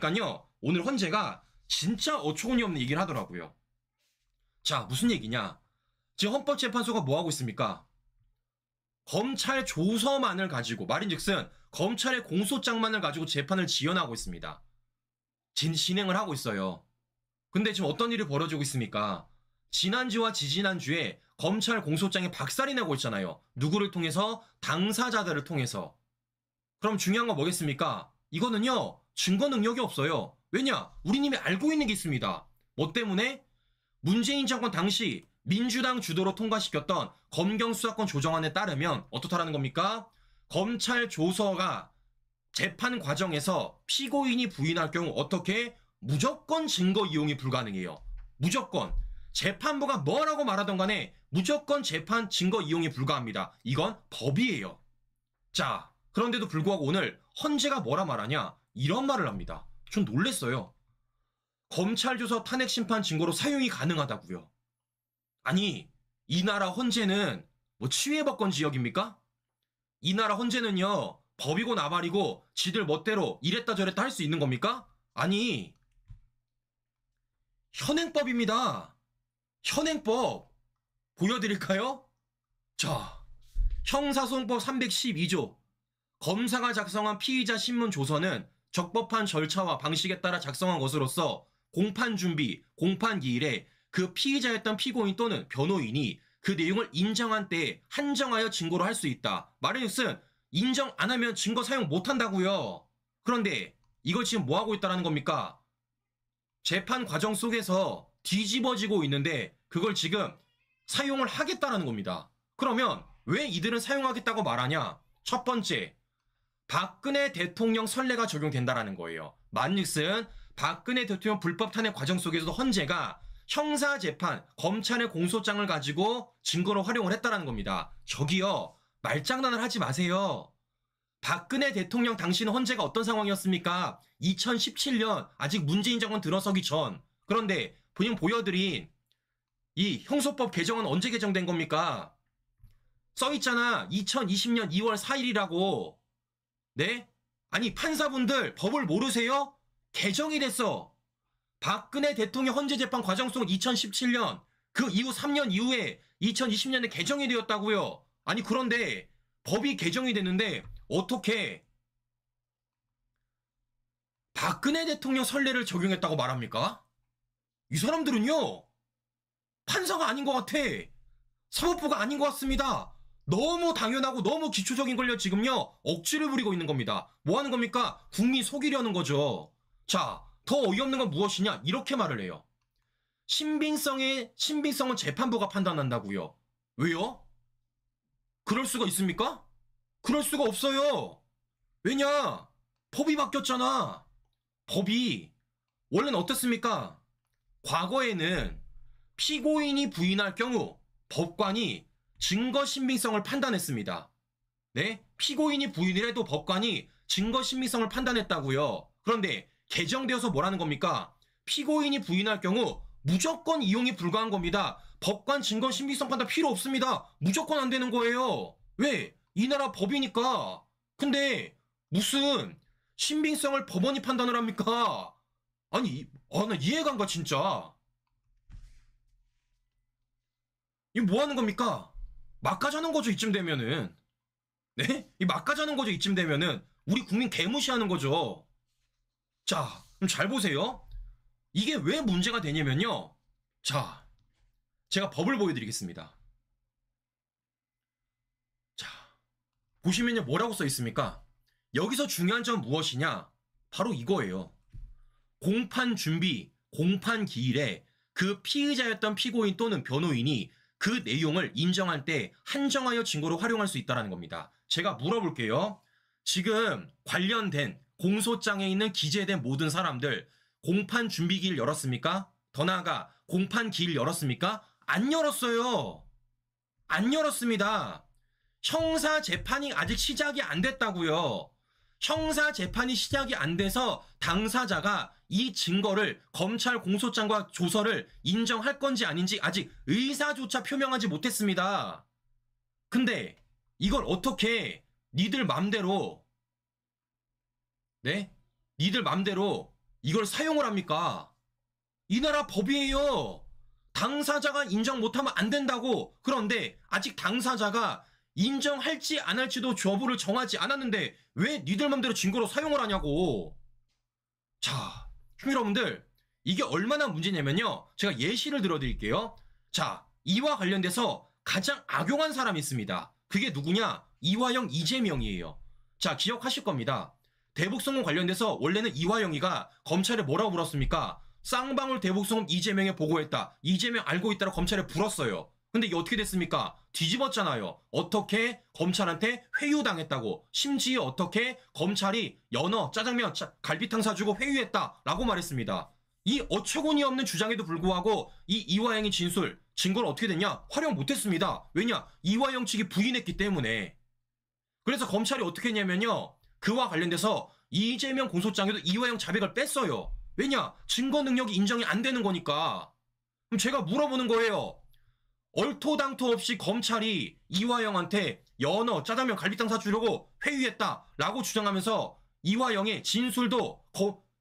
그러니까요, 오늘 헌재가 진짜 어처구니 없는 얘기를 하더라고요. 자, 무슨 얘기냐? 지금 헌법재판소가 뭐 하고 있습니까? 검찰 조서만을 가지고, 말인즉슨 검찰의 공소장만을 가지고 재판을 지연하고 있습니다. 진행을 하고 있어요. 근데 지금 어떤 일이 벌어지고 있습니까? 지난주와 지지난주에 검찰 공소장에 박살이 나고 있잖아요. 누구를 통해서? 당사자들을 통해서. 그럼 중요한 건 뭐겠습니까? 이거는요, 증거 능력이 없어요. 왜냐? 우린 이미 알고 있는 게 있습니다. 뭐 때문에? 문재인 정권 당시 민주당 주도로 통과시켰던 검경수사권 조정안에 따르면 어떻다라는 겁니까? 검찰 조서가 재판 과정에서 피고인이 부인할 경우 어떻게? 무조건 증거 이용이 불가능해요. 무조건. 재판부가 뭐라고 말하던 간에 무조건 재판 증거 이용이 불가합니다. 이건 법이에요. 자, 그런데도 불구하고 오늘 헌재가 뭐라 말하냐? 이런 말을 합니다. 전 놀랬어요. 검찰 조서 탄핵 심판 증거로 사용이 가능하다고요. 아니, 이 나라 헌재는 뭐 치외법권 지역입니까? 이 나라 헌재는요, 법이고 나발이고 지들 멋대로 이랬다 저랬다 할 수 있는 겁니까? 아니, 현행법입니다. 현행법 보여드릴까요? 자, 형사소송법 312조 검사가 작성한 피의자 신문 조서는 적법한 절차와 방식에 따라 작성한 것으로서 공판 준비, 공판 기일에 그 피의자였던 피고인 또는 변호인이 그 내용을 인정한 때에 한정하여 증거로 할 수 있다. 말인즉슨 인정 안 하면 증거 사용 못 한다고요. 그런데 이걸 지금 뭐 하고 있다라는 겁니까? 재판 과정 속에서 뒤집어지고 있는데 그걸 지금 사용을 하겠다라는 겁니다. 그러면 왜 이들은 사용하겠다고 말하냐? 첫 번째, 박근혜 대통령 선례가 적용된다라는 거예요. 만즉슨 박근혜 대통령 불법 탄핵 과정 속에서도 헌재가 형사재판, 검찰의 공소장을 가지고 증거로 활용을 했다라는 겁니다. 저기요, 말장난을 하지 마세요. 박근혜 대통령 당시는 헌재가 어떤 상황이었습니까? 2017년 아직 문재인 정권 들어서기 전. 그런데 본인 보여드린 이 형소법 개정은 언제 개정된 겁니까? 써있잖아. 2020년 2월 4일이라고. 네? 아니, 판사분들 법을 모르세요? 개정이 됐어. 박근혜 대통령 헌재재판 과정 속 2017년 그 이후 3년 이후에 2020년에 개정이 되었다고요. 아니, 그런데 법이 개정이 됐는데 어떻게 박근혜 대통령 선례를 적용했다고 말합니까? 이 사람들은요, 판사가 아닌 것 같아. 사법부가 아닌 것 같습니다. 너무 당연하고 너무 기초적인 걸요, 지금요, 억지를 부리고 있는 겁니다. 뭐 하는 겁니까? 국민 속이려는 거죠. 자, 더 어이없는 건 무엇이냐? 이렇게 말을 해요. 신빙성은 재판부가 판단한다고요. 왜요? 그럴 수가 있습니까? 그럴 수가 없어요. 왜냐? 법이 바뀌었잖아. 법이 원래는 어땠습니까? 과거에는 피고인이 부인할 경우 법관이 증거 신빙성을 판단했습니다. 네? 피고인이 부인을 해도 법관이 증거 신빙성을 판단했다고요. 그런데 개정되어서 뭐라는 겁니까? 피고인이 부인할 경우 무조건 이용이 불가한 겁니다. 법관 증거 신빙성 판단 필요 없습니다. 무조건 안 되는 거예요. 왜? 이 나라 법이니까. 근데 무슨 신빙성을 법원이 판단을 합니까? 아니, 나 이해가 안 가, 진짜. 이거 뭐 하는 겁니까? 막가자는 거죠, 이쯤 되면은. 네? 이 막가자는 거죠, 이쯤 되면은. 우리 국민 개무시하는 거죠. 자, 그럼 잘 보세요. 이게 왜 문제가 되냐면요. 자, 제가 법을 보여드리겠습니다. 자, 보시면요, 뭐라고 써 있습니까? 여기서 중요한 점은 무엇이냐? 바로 이거예요. 공판 준비, 공판 기일에 그 피의자였던 피고인 또는 변호인이 그 내용을 인정할 때 한정하여 증거로 활용할 수 있다는 겁니다. 제가 물어볼게요. 지금 관련된 공소장에 있는 기재된 모든 사람들 공판 준비 기일 열었습니까? 더 나아가 공판 기일 열었습니까? 안 열었어요. 안 열었습니다. 형사 재판이 아직 시작이 안 됐다고요. 형사 재판이 시작이 안 돼서 당사자가 이 증거를 검찰 공소장과 조서를 인정할 건지 아닌지 아직 의사조차 표명하지 못했습니다. 근데 이걸 어떻게 니들 맘대로, 네? 니들 맘대로 이걸 사용을 합니까? 이 나라 법이에요. 당사자가 인정 못하면 안 된다고. 그런데 아직 당사자가 인정할지 안 할지도 여부를 정하지 않았는데 왜 니들 맘대로 증거로 사용을 하냐고. 자, 여러분들, 이게 얼마나 문제냐면요. 제가 예시를 들어드릴게요. 자, 이와 관련돼서 가장 악용한 사람이 있습니다. 그게 누구냐? 이화영, 이재명이에요. 자, 기억하실 겁니다. 대북송금 관련돼서 원래는 이화영이가 검찰에 뭐라고 물었습니까? 쌍방울 대북송금 이재명에 보고했다. 이재명 알고 있다고 검찰에 불었어요. 근데 이게 어떻게 됐습니까? 뒤집었잖아요. 어떻게 검찰한테 회유당했다고. 심지어 어떻게 검찰이 연어, 짜장면, 갈비탕 사주고 회유했다라고 말했습니다. 이 어처구니 없는 주장에도 불구하고 이 이화영의 진술, 증거는 어떻게 됐냐? 활용 못했습니다. 왜냐? 이화영 측이 부인했기 때문에. 그래서 검찰이 어떻게 했냐면요. 그와 관련돼서 이재명 공소장에도 이화영 자백을 뺐어요. 왜냐? 증거 능력이 인정이 안 되는 거니까. 그럼 제가 물어보는 거예요. 얼토당토 없이 검찰이 이화영한테 연어, 짜장면, 갈비탕 사주려고 회유했다라고 주장하면서 이화영의 진술도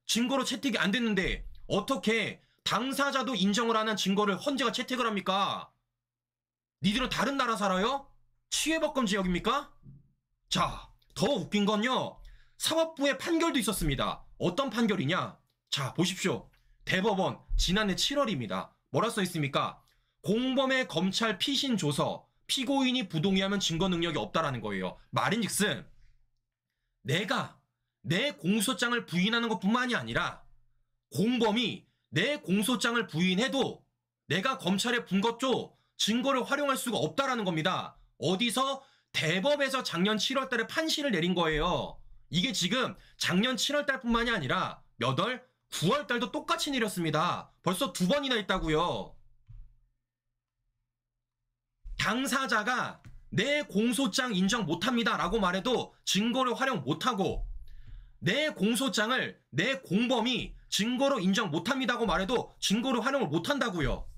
증거로 채택이 안 됐는데 어떻게 당사자도 인정을 하는 증거를 헌재가 채택을 합니까? 니들은 다른 나라 살아요? 치외법권 지역입니까? 자, 더 웃긴 건요. 사법부의 판결도 있었습니다. 어떤 판결이냐? 자, 보십시오. 대법원 지난해 7월입니다. 뭐라 써 있습니까? 공범의 검찰 피신 조서, 피고인이 부동의하면 증거 능력이 없다라는 거예요. 말인즉슨 내가 내 공소장을 부인하는 것뿐만이 아니라 공범이 내 공소장을 부인해도 내가 검찰에 분 것도 증거를 활용할 수가 없다라는 겁니다. 어디서? 대법에서 작년 7월 달에 판시를 내린 거예요. 이게 지금 작년 7월 달뿐만이 아니라 몇 월? 9월 달도 똑같이 내렸습니다. 벌써 2번이나 있다고요. 당사자가 내 공소장 인정 못합니다 라고 말해도 증거를 활용 못하고 내 공소장을 내 공범이 증거로 인정 못합니다고 말해도 증거를 활용을 못한다고요.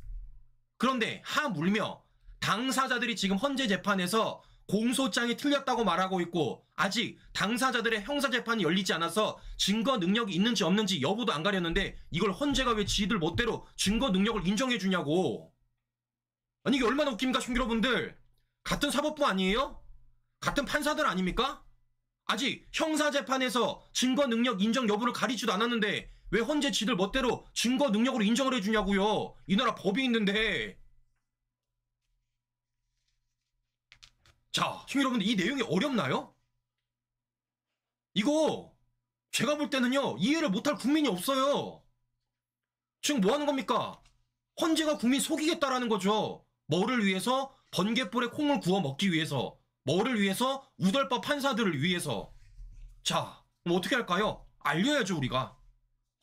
그런데 하물며 당사자들이 지금 헌재 재판에서 공소장이 틀렸다고 말하고 있고 아직 당사자들의 형사재판이 열리지 않아서 증거 능력이 있는지 없는지 여부도 안 가렸는데 이걸 헌재가 왜 지들 멋대로 증거 능력을 인정해 주냐고. 아니 이게 얼마나 웃깁니까 여러분들. 같은 사법부 아니에요? 같은 판사들 아닙니까? 아직 형사재판에서 증거 능력 인정 여부를 가리지도 않았는데 왜 헌재 지들 멋대로 증거 능력으로 인정을 해주냐고요. 이 나라 법이 있는데. 자, 여러분들 이 내용이 어렵나요? 이거 제가 볼 때는요 이해를 못할 국민이 없어요. 지금 뭐 하는 겁니까? 헌재가 국민 속이겠다라는 거죠. 뭐를 위해서? 번갯불에 콩을 구워 먹기 위해서. 뭐를 위해서? 우덜법 판사들을 위해서. 자, 그럼 어떻게 할까요? 알려야죠 우리가.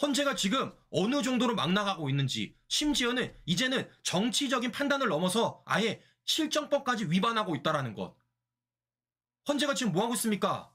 헌재가 지금 어느 정도로 막 나가고 있는지, 심지어는 이제는 정치적인 판단을 넘어서 아예 실정법까지 위반하고 있다라는 것. 헌재가 지금 뭐 하고 있습니까?